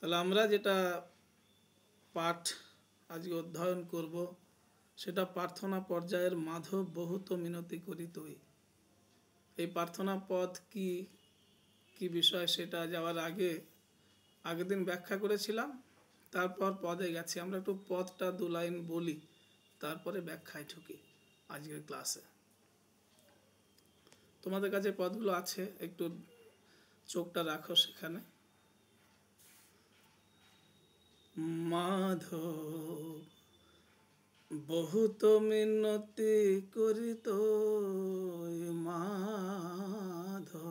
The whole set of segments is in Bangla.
তাহলে আমরা যেটা পাঠ আজকে অধ্যয়ন করব সেটা প্রার্থনা পর্যায়ের মাধব বহুত মিনতি করি তুই। এই প্রার্থনা পদ কি কি বিষয় সেটা যাওয়ার আগের দিন ব্যাখ্যা করেছিলাম, তারপর পদে গেছি। আমরা একটু পদটা 2 লাইন বলি, তারপরে ব্যাখ্যায় ঢুকি আজকের ক্লাসে। তোমাদের কাছে পদগুলো আছে, একটু চোখটা রাখো সেখানে। মাধব বহুত মিনতি করিত, মাধব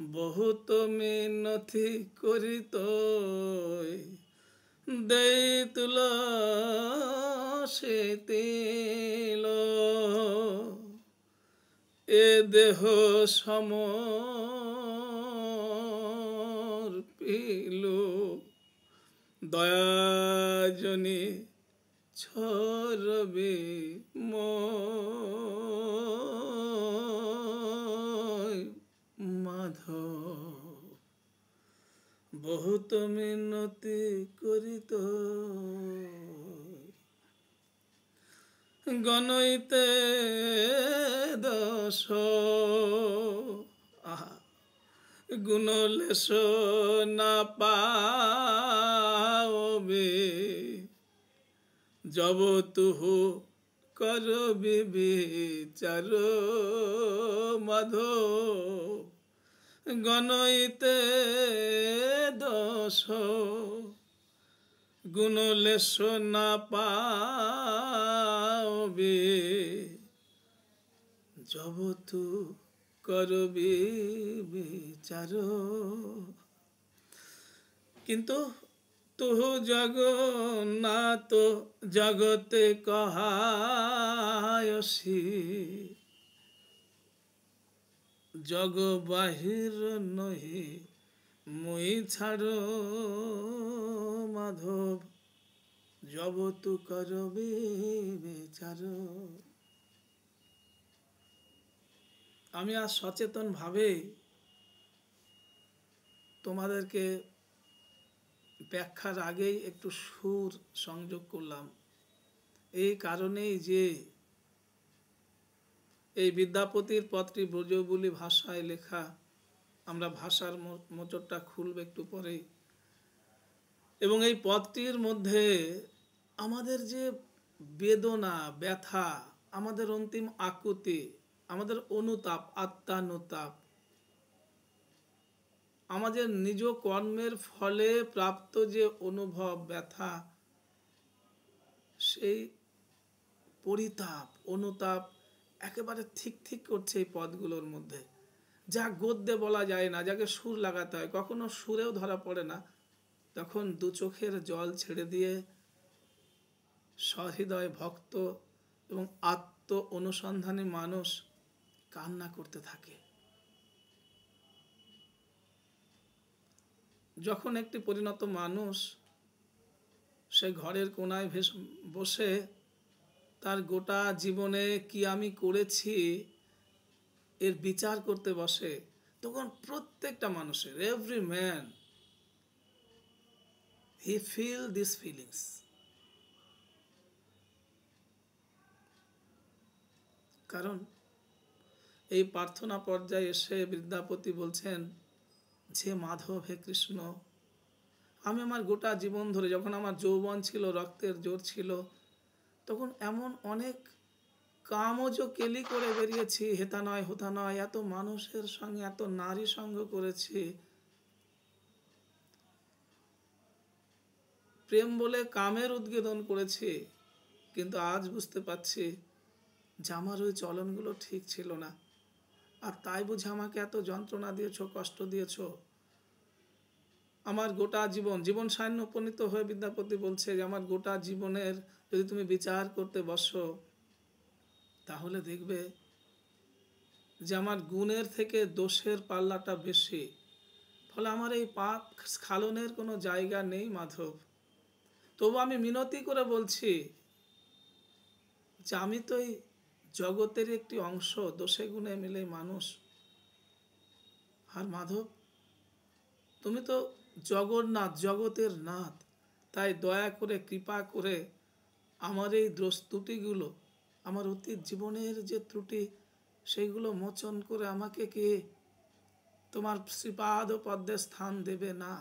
বহুত মিনতি করিত, দেই তুলসী তিল, এ দেহ সমর্পিলু, দয়াজনী ছরবে মাধব বহুত মিনতি করিত, গণইতে দশ গুণলেশ না পাবে, জব তুহু করবি বিচার মাধব, গণইতে দশ গুণলেশ না পাবে, জব তু করবি বিচার। কিন্তু তুহু জগন্নাথ জগতে কহায়সি, জগ বাহির নহি মুই ছাড় মাধব, জব তু করবি বিচার। আমি আজ সচেতনভাবে তোমাদেরকে ব্যাখ্যার আগেই একটু সুর সংযোগ করলাম, এই কারণেই যে এই বিদ্যাপতির পদটি ব্রজবুলি ভাষায় লেখা। আমরা ভাষার মোচরটা খুলবে একটু পরেই। এবং এই পদটির মধ্যে আমাদের যে বেদনা, ব্যথা, আমাদের অন্তিম আকুতি, আমাদের অনুতাপ, আত্মানুতাপ, আমাদের নিজ কর্মের ফলে প্রাপ্ত যে অনুভব, ব্যথা, সেই পরিতাপ, অনুতাপ একেবারে ঠিক ঠিক করছে এই পদগুলোর মধ্যে, যা গদ্যে বলা যায় না, যাকে সুর লাগাতে হয়, কখনো সুরেও ধরা পড়ে না। তখন দু চোখের জল ছেড়ে দিয়ে সহৃদয় ভক্ত এবং আত্ম অনুসন্ধানী মানুষ কান্না করতে থাকে। যখন একটি পরিণত মানুষ সে ঘরের কোনায় বসে তার গোটা জীবনে কি আমি করেছি এর বিচার করতে বসে, তখন প্রত্যেকটা মানুষের, every man, he feel this feelings. কারণ এই প্রার্থনা পর্যায়ে এসে বিদ্যাপতি বলছেন যে মাধব হে কৃষ্ণ, আমি আমার গোটা জীবন ধরে, যখন আমার যৌবন ছিল, রক্তের জোর ছিল, তখন এমন অনেক কামজ কেলি করে বেরিয়েছি, হেতা নয় হোতা নয়, এত মানুষের সঙ্গে এত নারী সঙ্গ করেছি, প্রেম বলে কামের উদ্গীরণ করেছি, কিন্তু আজ বুঝতে পারছি যে আমার ওই চলনগুলো ঠিক ছিল না, আর তাই বুঝে আমাকে এত যন্ত্রণা দিয়েছ, কষ্ট দিয়েছ। আমার গোটা জীবন সায়াহ্ন উপনীত হয়ে বিদ্যাপতি বলছে যে আমার গোটা জীবনের যদি তুমি বিচার করতে বসো, তাহলে দেখবে যে আমার গুণের থেকে দোষের পাল্লাটা বেশি। ফলে আমার এই পাপ স্খলনের কোনো জায়গা নেই মাধব। তবু আমি মিনতি করে বলছি যে আমি তো এই জগতের একটি অংশ, দোষে গুণে মিলে মানুষ। আর মাধব, তুমি তো জগন্নাথ, জগতের নাথ। তাই দয়া করে, কৃপা করে আমার এই দোষ ত্রুটিগুলো, আমার অতীত জীবনের যে ত্রুটি, সেইগুলো মোচন করে আমাকে কে তোমার শ্রীপাদ পদ্মে স্থান দেবে না।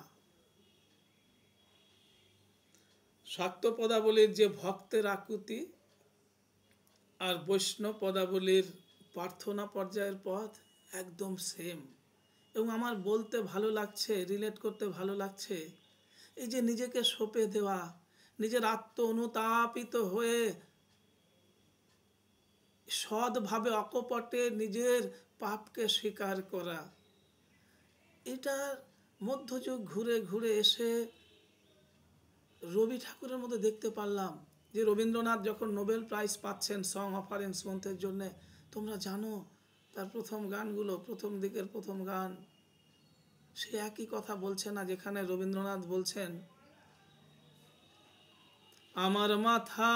শাক্ত পদাবলীর যে ভক্তের আকুতি আর বৈষ্ণব পদাবলীর প্রার্থনা পর্যায়ের পথ একদম সেম। এবং আমার বলতে ভালো লাগছে, রিলেট করতে ভালো লাগছে, এই যে নিজেকে সঁপে দেওয়া, নিজের আত্ম অনুতাপিত হয়ে সৎভাবে অকপটে নিজের পাপকে স্বীকার করা, এটার মধ্যযুগ ঘুরে ঘুরে এসে রবি ঠাকুরের মধ্যে দেখতে পারলাম যে রবীন্দ্রনাথ যখন নোবেল প্রাইজ পাচ্ছেন সং অফারেন্স গ্রন্থের জন্যে, তোমরা জানো তার প্রথম গানগুলো, প্রথম দিকের প্রথম গান, সে একই কথা বলছে না যেখানে রবীন্দ্রনাথ বলছেন, আমার মাথা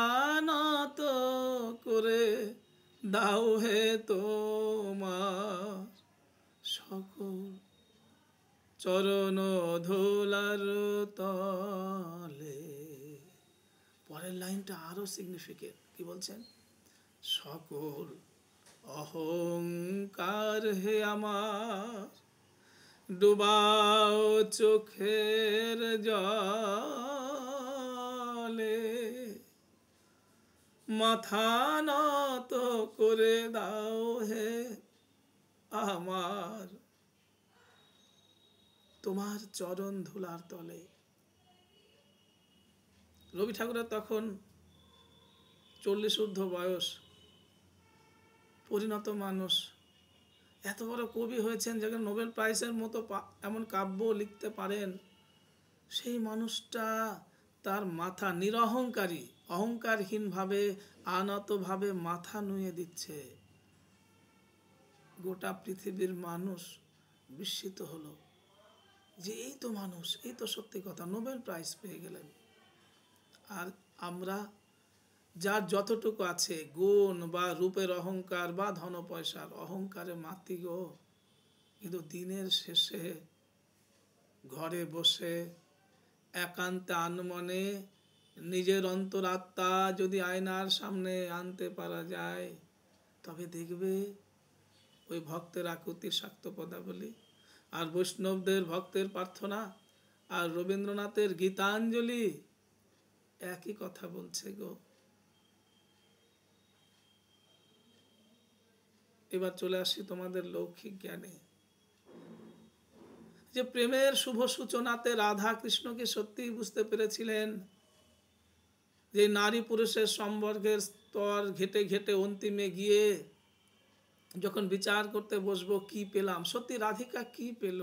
নত করে দাও হে তোমার সকল চরণ ধুলার তলে। পরের লাইনটা আরো সিগনিফিকেন্ট, কি বলছেন, সকল অহংকার হে আমার ডুবাও চোখের জলে, মাথা নত করে দাও হে আমার তোমার চরণ ধুলার তলে। রবি ঠাকুরের তখন 40 ঊর্ধ্ব বয়স, পরিণত মানুষ, এত বড় কবি হয়েছেন, যেখানে নোবেল প্রাইজের মতো এমন কাব্য লিখতে পারেন। সেই মানুষটা তার মাথা নিরহংকারী, অহংকারহীনভাবে আনতভাবে মাথা নুয়ে দিচ্ছে। গোটা পৃথিবীর মানুষ বিস্মিত হলো যে এই তো মানুষ, এই তো সত্যি কথা, নোবেল প্রাইজ পেয়ে গেলেন। আর আমরা যার যতটুকু আছে, গুণ বা রূপের অহংকার বা ধন পয়সার অহংকারে মাতি গো, কিন্তু দিনের শেষে ঘরে বসে একান্তে আনমনে নিজের অন্তরাত্মা যদি আয়নার সামনে আনতে পারা যায়, তবে দেখবে ওই ভক্তের আকুতি শাক্ত পদাবলী, আর বৈষ্ণবদের ভক্তের প্রার্থনা, আর রবীন্দ্রনাথের গীতাঞ্জলি একই কথা বলছে গো। এবার চলে আসি তোমাদের লৌকিক জ্ঞানে, যে প্রেমের শুভ সূচনাতে রাধা কৃষ্ণকে সত্যিই বুঝতে পেরেছিলেন যে নারী পুরুষের সম্পর্কের স্তর ঘেটে ঘেটে অন্তিমে গিয়ে যখন বিচার করতে বসবো কি পেলাম, সত্যি রাধিকা কি পেল,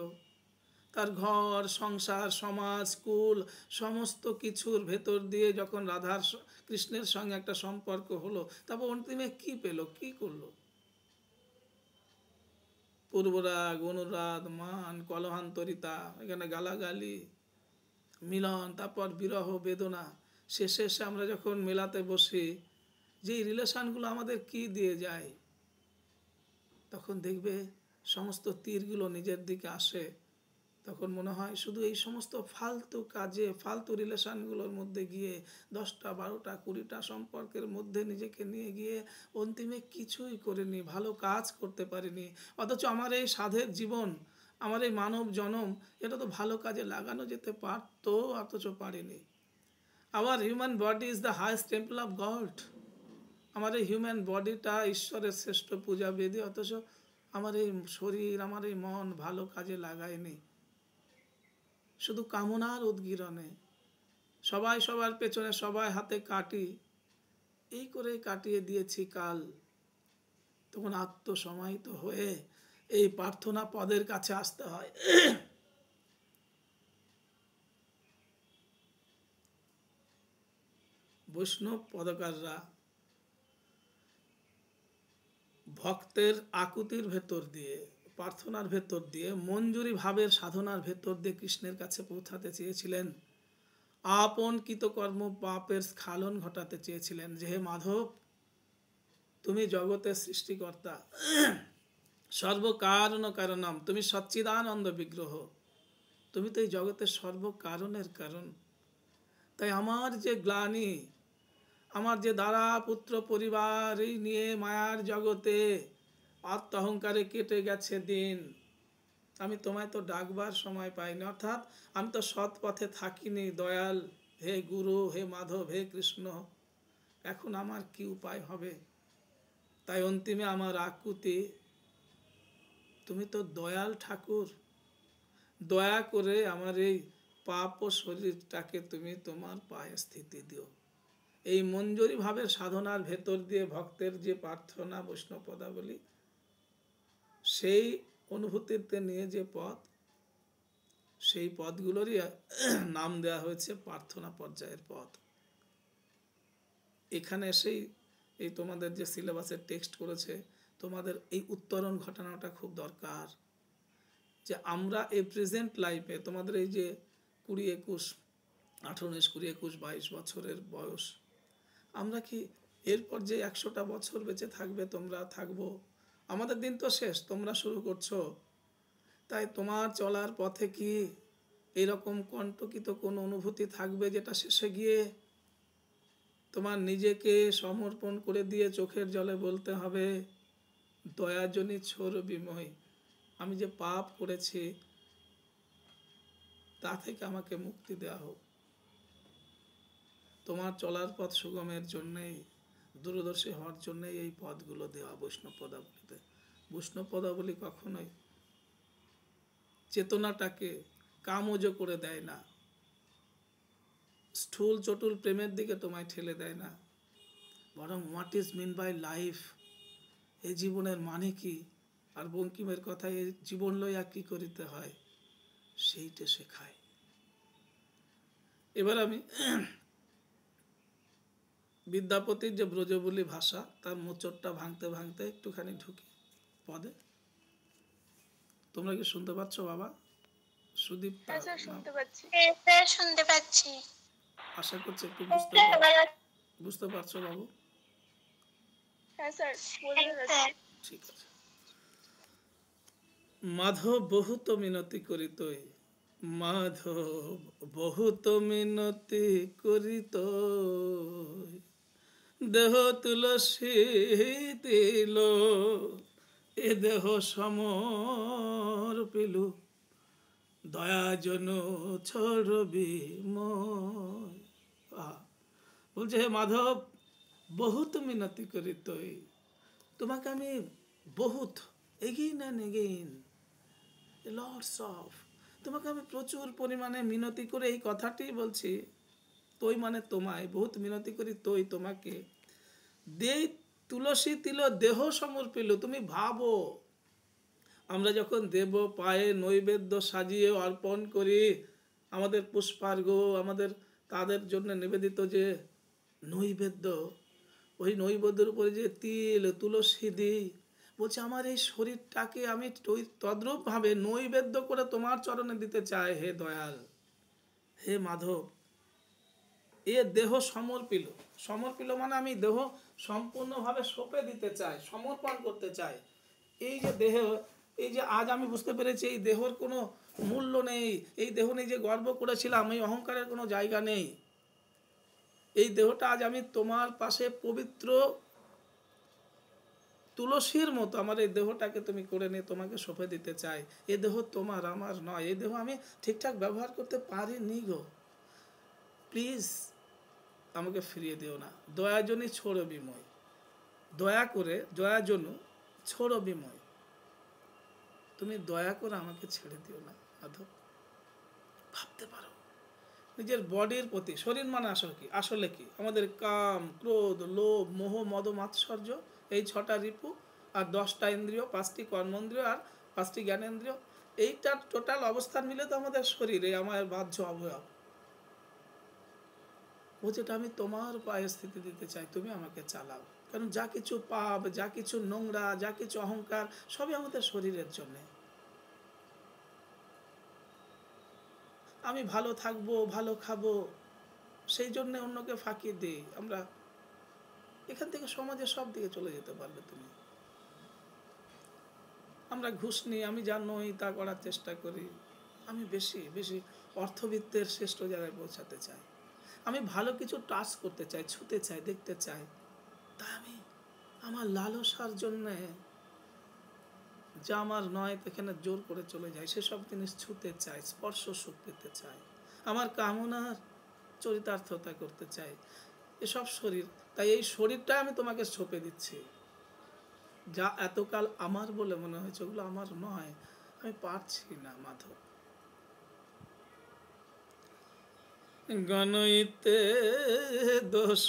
তার ঘর সংসার সমাজ স্কুল সমস্ত কিছুর ভেতর দিয়ে যখন রাধার কৃষ্ণের সঙ্গে একটা সম্পর্ক হলো, তারপর অন্তিমে কি পেল, কি করলো, পূর্বরাগ অনুরাগ মান কলহান্তরিতা, এখানে গালাগালি মিলন, তারপর বিরহ বেদনা, শেষে এসে আমরা যখন মেলাতে বসি, যেই রিলেশনগুলো আমাদের কি দিয়ে যায়, তখন দেখবে সমস্ত তীরগুলো নিজের দিকে আসে। তখন মনে হয় শুধু এই সমস্ত ফালতু কাজে, ফালতু রিলেশনগুলোর মধ্যে গিয়ে 10টা 12টা 20টা সম্পর্কের মধ্যে নিজেকে নিয়ে গিয়ে অন্তিমে কিছুই করিনি, ভালো কাজ করতে পারিনি। অথচ আমার এই সাধের জীবন, আমার এই মানব জনম, এটা তো ভালো কাজে লাগানো যেতে পারতো, অথচ পারিনি। Hour human body is the highest temple of god. আমার এই হিউম্যান বডিটা ঈশ্বরের শ্রেষ্ঠ পূজা বেদী, অথচ আমার এই শরীর, আমার এই মন ভালো কাজে লাগায়নি, শুধু কামনার উদ্গীরণে সবাই সবার পেছনে, সবাই হাতে কাটি, এই করে কাটিয়ে দিয়েছি কাল। তখন আত্মসমাহিত হয়ে এই প্রার্থনা পদের কাছে আসতে হয়। বৈষ্ণব পদকাররা ভক্তের আকুতির ভেতর দিয়ে, প্রার্থনার ভেতর দিয়ে, মঞ্জুরি ভাবের সাধনার ভেতর দিয়ে কৃষ্ণের কাছে পৌঁছাতে চেয়েছিলেন। আপন কৃতকর্ম পাপের স্খলন ঘটাতে চেয়েছিলেন, যে হে মাধব, তুমি জগতের সৃষ্টিকর্তা, সর্বকারণ কারণম, তুমি সচ্চিদানন্দ বিগ্রহ, তুমি তো এই জগতের সর্বকারণের কারণ। তাই আমার যে গ্লানি, আমার যে দ্বারা পুত্র পরিবার এই নিয়ে মায়ার জগতে আত্ম অহংকারে কেটে গেছে দিন, আমি তোমায় তো ডাকবার সময় পাইনি, অর্থাৎ আমি তো সৎ পথে থাকিনি। দয়াল হে গুরু, হে মাধব, হে কৃষ্ণ, এখন আমার কি উপায় হবে? তাই অন্তিমে আমার আকুতি, তুমি তো দয়াল ঠাকুর, দয়া করে আমার এই পাপ ও শরীরটাকে তুমি তোমার পায়ে স্থিতি দিও। এই মঞ্জুরি ভাবের সাধনার ভেতর দিয়ে ভক্তের যে প্রার্থনা বৈষ্ণব পদাবলী, সেই অনুভূতিতে নিয়ে যে পথ, সেই পথগুলোরই নাম দেওয়া হয়েছে প্রার্থনা পর্যায়ের পথ। এখানে এসেই এই তোমাদের যে সিলেবাসের টেক্সট করেছে, তোমাদের এই উত্তরণ ঘটানোটা খুব দরকার, যে আমরা এই প্রেজেন্ট লাইফে তোমাদের এই যে 20-21, 18-19, 20-21, 22 বছরের বয়স, আমরা কি এরপর যে 100টা বছর বেঁচে থাকবে, তোমরা থাকবো, আমাদের দিন তো শেষ, তোমরা শুরু করছো। তাই তোমার চলার পথে কি এরকম কণ্টকিত কোনো অনুভূতি থাকবে যেটা শেষে গিয়ে তোমার নিজেকে সমর্পণ করে দিয়ে চোখের জলে বলতে হবে, দয়াজনী ছোর বিময়, আমি যে পাপ করেছি তা থেকে আমাকে মুক্তি দেওয়া হোক। তোমার চলার পথ সুগমের জন্যেই, দূরদর্শী হওয়ার জন্যেই এই পদগুলো দেওয়া বৈষ্ণব পদাবলীতে। বৈষ্ণব পদাবলী কখনোই চেতনাটাকে কামজ করে দেয় না, স্থূল চটুল প্রেমের দিকে তোমায় ঠেলে দেয় না, বরং what is mean by life, এই জীবনের মানে কি, আর বঙ্কিমের কথায় এই জীবন লইয়া কি করিতে হয়, সেইটা শেখায়। এবার আমি বিদ্যাপতির যে ব্রজবুলি ভাষা, তার মোচড়টা ভাঙতে ভাঙতে একটুখানি ঢুকি পদে। তোমরা কি শুনতে পাচ্ছ বাবা? সুদীপ, শুনতে পাচ্ছি। আশা করছি একটু বুঝতে পারছো বাবু? ঠিক আছে। মাধব বহুত মিনতি করিত, মাধব বহুত মিনতি করিত, দেহ তুলসী তিল এ দেহ সমর্পিলু, দয়াজন ছড়বি ময়। বলছে, হে মাধব, বহুত মিনতি করিত, তোমাকে আমি বহুত, again and again, lots of, তোমাকে আমি প্রচুর পরিমাণে মিনতি করে এই কথাটি বলছি, তোই মানে তোমায়, বহুত মিনতি করি তোই তোমাকে, দেই তুলসী তিল দেহ সমর্পিল। তুমি ভাবো, আমরা যখন দেব পায়ে নৈবেদ্য সাজিয়ে অর্পণ করি, আমাদের পুষ্পার্ঘ, আমাদের তাদের জন্য নিবেদিত যে নৈবেদ্য, ওই নৈবেদ্যের উপরে যে তিল তুলসী দিই, বলছে আমার এই শরীরটাকে আমি তদ্রূপভাবে নৈবেদ্য করে তোমার চরণে দিতে চাই, হে দয়াল, হে মাধব। এ দেহ সমর্পিল, সমর্পিল মানে আমি দেহ সম্পূর্ণভাবে সঁপে দিতে চাই, সমর্পণ করতে চাই। এই যে দেহ, এই যে আজ আমি বুঝতে পেরেছি এই দেহর কোনো মূল্য নেই, এই দেহ নেই যে গর্ব করেছিলাম, এই অহংকারের কোনো জায়গা নেই। এই দেহটা আজ আমি তোমার পাশে পবিত্র তুলসীর মতো আমার এই দেহটাকে তুমি করে নিয়ে তোমাকে সঁপে দিতে চাই। এ দেহ তোমার, আমার নয়। এই দেহ আমি ঠিকঠাক ব্যবহার করতে পারিনি গো, প্লিজ আমাকে ফিরিয়ে দিও না। দয়াজনী ছোড় বিময়, দয়া করে, দয়াজনু ছোড় বিময়, তুমি দয়া করে আমাকে ছেড়ে দিও না মাধব। ভাবতে পারো নিজের বডির প্রতি, শরীর মানে আসলে কি আমাদের কাম, ক্রোধ, লোভ, মোহ, মদ, মাৎসর্য, এই 6টা রিপু, আর 10টা ইন্দ্রিয়, 5টি কর্মেন্দ্রিয় আর 5টি জ্ঞানেন্দ্রিয়, এইটার টোটাল অবস্থান মিলে তো আমাদের শরীরে আমার বাহ্য অবয়ব। ও যেটা আমি তোমার পায়ে স্থিতি দিতে চাই, তুমি আমাকে চালাও। কারণ যা কিছু পাপ, যা কিছু নোংরা, যা কিছু অহংকার, সবই আমাদের শরীরের জন্যে। আমি ভালো থাকবো, ভালো খাবো, সেই জন্যে অন্যকে ফাঁকি দিই আমরা। এখান থেকে সমাজের সব দিকে চলে যেতে পারবে তুমি। আমরা ঘুষ নিই, আমি যা নই তা করার চেষ্টা করি, আমি বেশি বেশি অর্থবিত্তের শ্রেষ্ঠ জায়গায় পৌঁছাতে চাই, আমি ভালো কিছু টাচ করতে চাই, ছুতে চাই, দেখতে চাই। তাই আমি আমার লালসার জন্যে যা আমার নয় এখানে জোর করে চলে যায়, সেসব জিনিস ছুতে চাই, স্পর্শ সুখ পেতে চাই, আমার কামনার চরিতার্থতা করতে চাই, এসব শরীর। তাই এই শরীরটা আমি তোমাকে সঁপে দিচ্ছি। যা এতকাল আমার বলে মনে হয়েছে ওগুলো আমার নয়, আমি পারছি না মাধব। গণইতে দোষ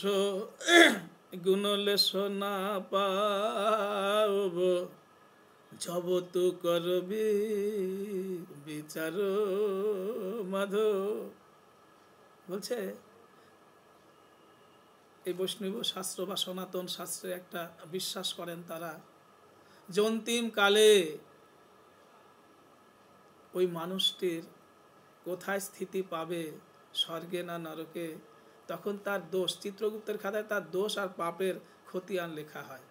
গুণলেশ না পাব, জবতু করবি বিচার মাধব। বলছে এই বৈষ্ণব শাস্ত্র বা সনাতন শাস্ত্রে একটা বিশ্বাস করেন তারা, যে অন্তিম কালে ওই মানুষটির কোথায় স্থিতি পাবে, স্বর্গে না নরকে, তখন তার দোষ, চিত্রগুপ্তের খাতায় তার দোষ আর পাপের খতিয়ান লেখা হয়।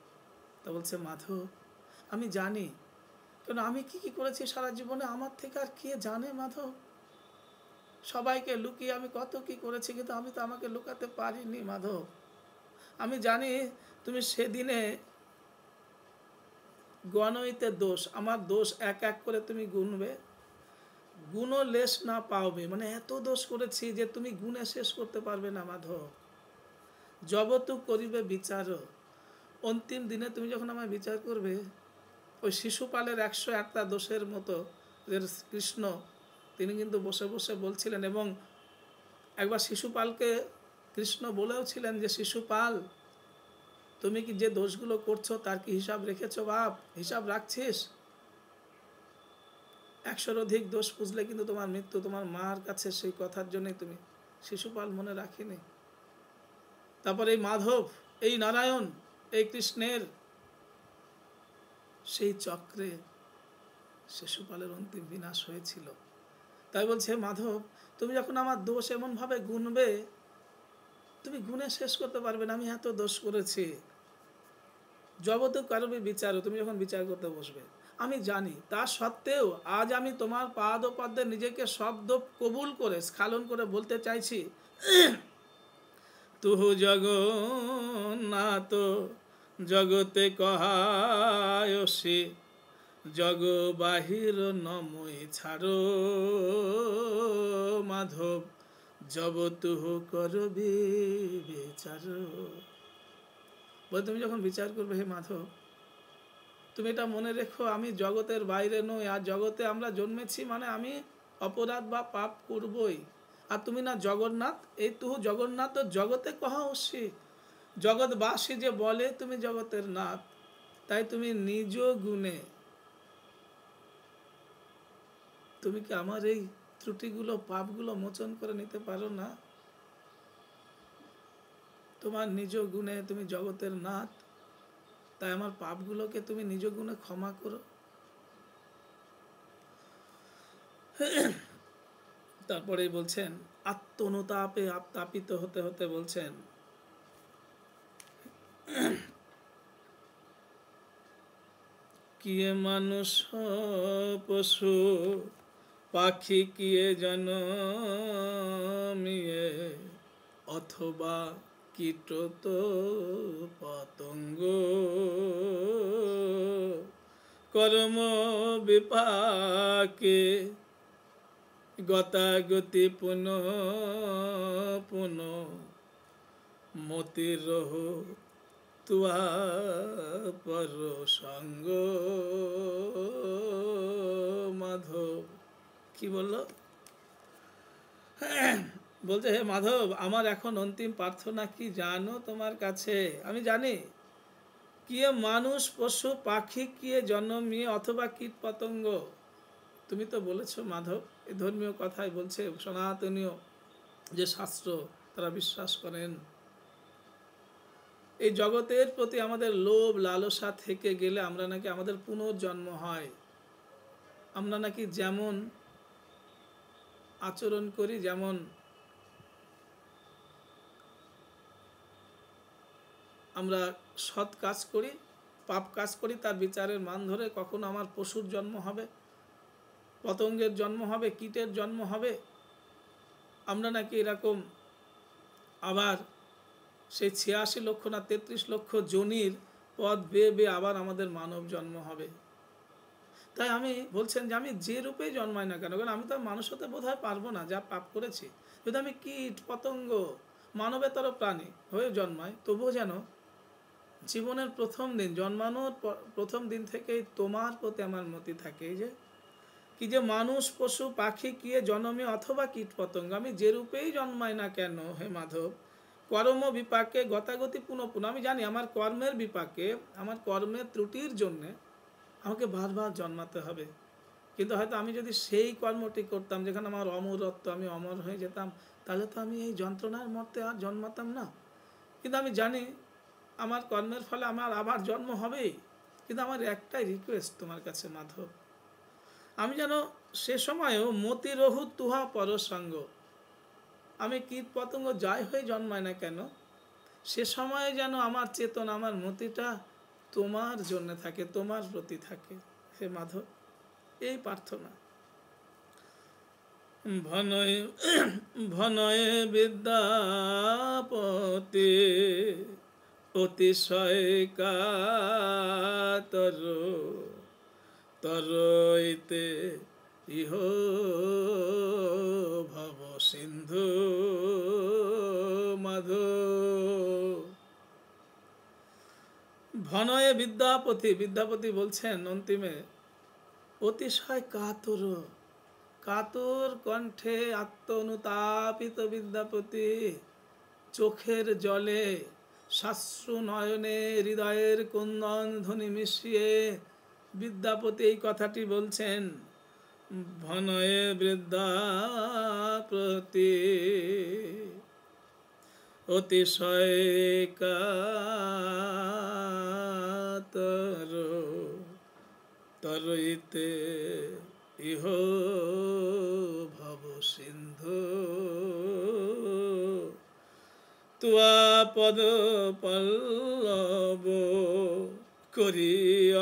তা বলছে মাধব আমি জানি, কেন আমি কি কি করেছি সারা জীবনে, আমার থেকে আর কে জানে মাধব? সবাইকে লুকিয়ে আমি কত কি করেছি, কিন্তু আমি তো আমাকে লুকাতে পারিনি মাধব। আমি জানি তুমি সেদিনে গণইতে দোষ, আমার দোষ এক এক করে তুমি গুনবে, গুণও লেশ না পাওবে, মানে এত দোষ করেছি যে তুমি গুণে শেষ করতে পারবে না মাধব। জবতু করিবে বিচার, অন্তিম দিনে তুমি যখন আমায় বিচার করবে, ওই শিশুপালের 101টা দোষের মতো যে কৃষ্ণ তিনি কিন্তু বসে বসে বলছিলেন, এবং একবার শিশুপালকে কৃষ্ণ বলেও ছিলেন যে শিশুপাল তুমি কি যে দোষগুলো করছো তার কি হিসাব রেখেছো বাপ, হিসাব রাখছিস? 100-র অধিক দোষ বুঝলে কিন্তু তোমার মৃত্যু, তোমার মার কাছে সেই কথার জন্যই তুমি। শিশুপাল মনে রাখিনি। তারপর এই মাধব, এই নারায়ণ, এই কৃষ্ণের সেই চক্রে শিশুপালের অন্তিম বিনাশ হয়েছিল। তাই বলছে মাধব তুমি যখন আমার দোষ এমনভাবে গুনবে, তুমি গুণে শেষ করতে পারবে না, আমি এত দোষ করেছি। জগতে কারবে বিচার, তুমি যখন বিচার করতে বসবে, আমি জানি, তা সত্ত্বেও আজ আমি তোমার পাদ ও পদ্মে নিজেকে শব্দ কবুল করে স্খালন করে বলতে চাইছি, তুহু জগন্নাথ জগতে কহায়সি, জগ বাহির নমই ছাড়ো মাধব, জব তুহু করবি বিচার। বলে তুমি যখন বিচার করবে হে মাধব, তুমি এটা মনে রেখো আমি জগতের বাইরে নই, আর জগতে আমরা জন্মেছি মানে আমি অপরাধ বা পাপ করবই। আর তুমি না জগন্নাথ, এই তুহু জগন্নাথ জগতে কহায়সি, জগৎবাসী যে বলে তুমি জগতের নাথ, তাই তুমি নিজ গুণে, তুমি কি আমার এই ত্রুটিগুলো পাপগুলো মোচন করে নিতে পারো না? তোমার নিজ গুণে তুমি জগতের নাথ, তাই আমার পাপগুলোকে তুমি নিজ গুণে ক্ষমা করো। তারপরেই বলছেন আত্মনুতাপে তাপিত হতে হতে বলছেন, কিয়ে মানুষ পশু পাখি কিয়ে জনমিয়ে, অথবা কীট তো পতঙ্গ, কর্ম বিপাকে গতাগতি পুন পুন, মতি রহ তুয়া পর সঙ্গ। মাধব কি বলল? বলছে হে মাধব আমার এখন অন্তিম প্রার্থনা কি জানো তোমার কাছে? আমি জানি, কিয়ে মানুষ পশু পাখি কিয়ে জন্মিয়ে অথবা কীট পতঙ্গ। তুমি তো বলেছো মাধব, এই ধর্মীয় কথাই বলছে, সনাতনীয় যে শাস্ত্র তারা বিশ্বাস করেন, এই জগতের প্রতি আমাদের লোভ লালসা থেকে গেলে আমরা নাকি আমাদের পুনর্জন্ম হয়। আমরা নাকি যেমন আচরণ করি, যেমন আমরা সৎ কাজ করি, পাপ কাজ করি, তার বিচারের মান ধরে কখনো আমার পশুর জন্ম হবে, পতঙ্গের জন্ম হবে, কীটের জন্ম হবে, আমরা নাকি এরকম আবার সেই 86 লক্ষ না 33 লক্ষ জনির পথ বেয়ে বেয়ে আবার আমাদের মানব জন্ম হবে। তাই আমি বলছেন যে আমি যে রূপেই জন্মাই না কেন, কারণ আমি তো মানুষ হতে বোধ হয় পারবো না, যা পাপ করেছি। যদি আমি কীট পতঙ্গ মানবেতর প্রাণী হয়ে জন্মাই, তবুও যেন জীবনের প্রথম দিন, জন্মানোর প্রথম দিন থেকেই তোমার প্রতি আমার মতি থাকে। এই যে কি যে মানুষ পশু পাখি কিয়ে জন্মে অথবা কীট পতঙ্গ, আমি যে রূপেই জন্মাই না কেন হে মাধব, কর্ম বিপাকে গতাগতি পুনঃ পুনঃ, আমি জানি আমার কর্মের বিপাকে, আমার কর্মের ত্রুটির জন্যে আমাকে বারবার জন্মাতে হবে। কিন্তু হয়তো আমি যদি সেই কর্মটি করতাম যেখানে আমার অমরত্ব, আমি অমর হয়ে যেতাম, তাহলে তো আমি এই যন্ত্রণার মধ্যে আর জন্মাতাম না। কিন্তু আমি জানি আমার কর্মের ফলে আমার আবার জন্ম হবেই। কিন্তু আমার একটাই রিকোয়েস্ট তোমার কাছে মাধব, আমি যেন সে সময়ও মতিরহু তুহা পরসঙ্গ, আমি কীট পতঙ্গ যাই হয়ে জন্মায় না কেন, সে সময়ে যেন আমার চেতনা, আমার মতিটা তোমার জন্য থাকে, তোমার প্রতি থাকে হে মাধব। এই প্রার্থনা। ভনয় ভনয় বিদ্যাপতি অতিশয় কাতর, তরইতে ইহ ভব সিন্ধু মাধো। ভনয়ে বিদ্যাপতি, বিদ্যাপতি বলছেন অন্তিমে, অতিশয় কাতর, কাতর কণ্ঠে আত্ম অনুতাপিত বিদ্যাপতি, চোখের জলে শাশ্রু নয়নে হৃদয়ের কুন্দন ধ্বনি মিশিয়ে বিদ্যাপতি এই কথাটি বলছেন। ভনয়ে বিদ্যাপতি অতিশয় কাতর, তরইতে ইহ ভব সিন্ধু, তুয়া পদ পল্লব করি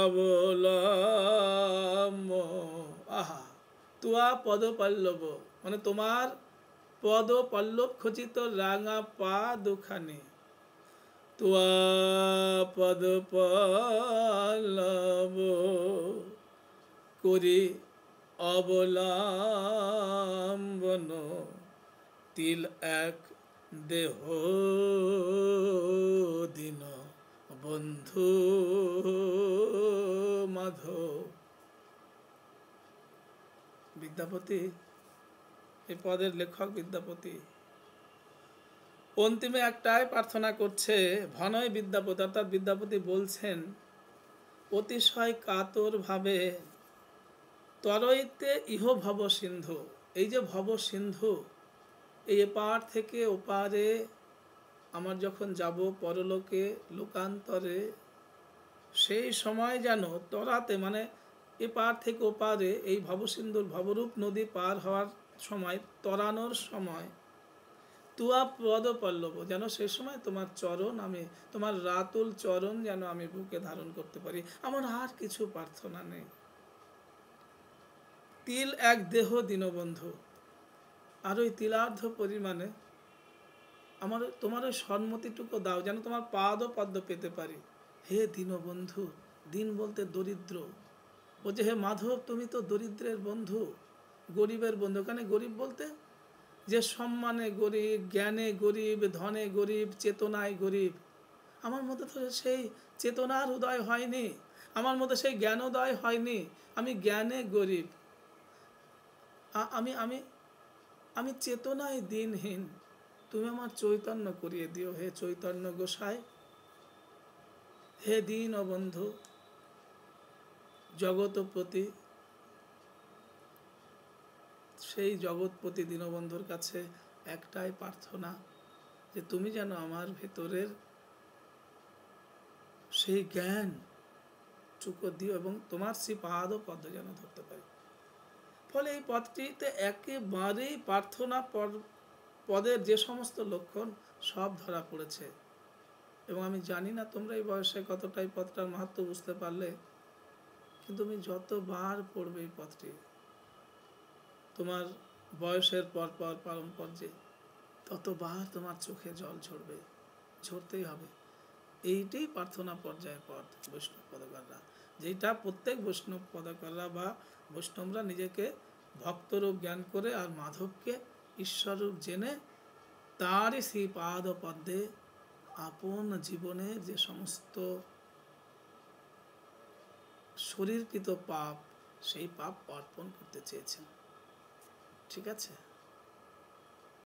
অবলম্ব। আহা, তুয়া পদ পল্লব মানে তোমার পদ পল্লব খচিত রাঙা পা দুখানি, তুয়া পদ পল্লব করি অবলম্বন, তিল এক দেহ দিন বন্ধু মাধব। বিদ্যাপতি, এই পদের লেখক বিদ্যাপতি, অন্তিমে একটাই প্রার্থনা করছে। ভনয় বিদ্যাপতি, অর্থাৎ বিদ্যাপতি বলছেন অতিশয় কাতর ভাবে, তরইতে ইহ ভব সিন্ধু, এই যে ভব সিন্ধু, এই এপার থেকে ওপারে আমার যখন যাব পরলোকে লোকান্তরে, সেই সময় যেন তরাতে মানে এপার থেকে ওপারে এই ভবসিন্ধুর ভবরূপ নদী পার হওয়ার সময়, তরানোর সময়, তুয়া পদ পল্লব, যেন সেই সময় তোমার চরণ, আমি তোমার রাতুল চরণ যেন আমি বুকে ধারণ করতে পারি। আমার আর কিছু প্রার্থনা নেই। তিল এক দেহ দীনবন্ধু, আর ওই তিলার্ধ পরিমাণে আমার তোমার ওই সম্মতিটুকু দাও, যেন তোমার পাদ পদ্ম পেতে পারি। হে দীনবন্ধু, দিন বলতে দরিদ্র, বলছে হে মাধব তুমি তো দরিদ্রের বন্ধু, গরিবের বন্ধু। ওখানে গরিব বলতে যে সম্মানে গরিব, জ্ঞানে গরিব, ধনে গরিব, চেতনায় গরিব। আমার মধ্যে তো সেই চেতনার উদয় হয়নি, আমার মধ্যে সেই জ্ঞানোদয় হয়নি, আমি জ্ঞানে গরিব, আমি আমি আমি চেতনায় দিনহীন। তুমি আমার চৈতন্য করিয়ে দিও হে চৈতন্য গোসাই, হে দীন ও বন্ধু জগৎপতি। সেই জগৎপতি দীনবন্ধুর কাছে একটাই প্রার্থনা, যে তুমি যেন আমার ভেতরের সেই জ্ঞান চুকো দিও এবং তোমার সেই পাদ ও পদ্ম যেন ধরতে পারি। ফলে এই পদটিতে একেবারেই প্রার্থনা পদের যে সমস্ত লক্ষণ সব ধরা পড়েছে। এবং আমি জানি না তোমরা এই বয়সে কতটা এই পদটার মাহাত্ম্য বুঝতে পারলে, কিন্তু তুমি যতবার পড়বে এই পদটি, তোমার বয়সের পর পর পারম্পর্যে ততবার তোমার চোখে জল ঝরবে, ঝরতেই হবে। এইটাই প্রার্থনা পর্যায়ের পথ বৈষ্ণব পদকাররা, যেটা প্রত্যেক বৈষ্ণব পদকাররা বা বৈষ্ণবরা নিজেকে ভক্তরূপ জ্ঞান করে আর মাধবকে ঈশ্বররূপ জেনে তারই সেই পাদ পদ্মে আপন জীবনে যে সমস্ত শরীরকৃত পাপ, সেই পাপ অর্পণ করতে চেয়েছেন। ঠিক আছে।